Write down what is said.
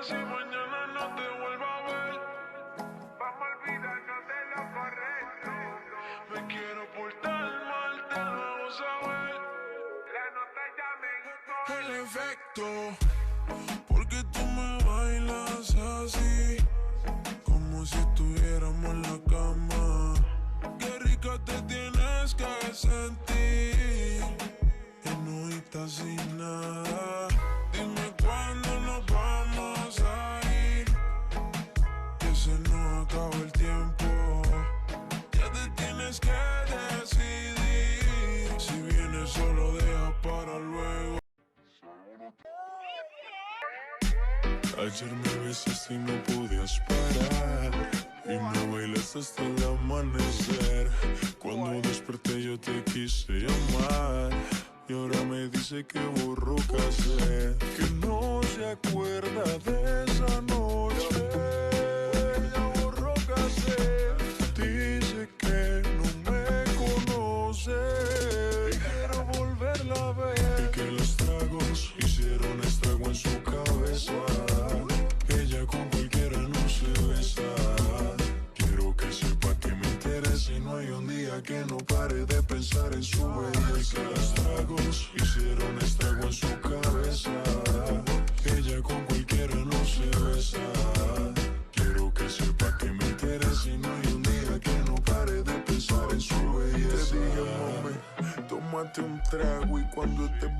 si mañana no te vuelvo a ver. Vamos a olvidarnos de lo correcto. Me quiero portar mal, te lo hago saber. La nota ya me gustó. El efecto, porque tú me bailas así, como si estuviéramos en la cama. Qué rico te tienes que sentir, y no estás sin nada. Dime cuándo nos vamos a ir, que se nos acaba el tiempo. Ya te tienes que decidir, si vienes solo deja para luego. Ayer me besaste y no podías parar, y me bailaste hasta el amanecer. Cuando desperté yo te quise llamar, y ahora me dice que borró cassette, que no se acuerda de esa noche. Ella borró cassette, dice que no me conoce, quiero volverla a ver. Y que los tragos hicieron estrago en su cabeza, ella con cualquiera no se besa. Quiero que sepa que me interesa y no hay un día que no pare de pensar en su belleza. Que los tragos hicieron estrago en su cabeza, ella con cualquiera no se besa. Quiero que sepa que me interesa y no hay un día que no pare de pensar en su belleza. Te dije, mami, tómate un trago y cuando estés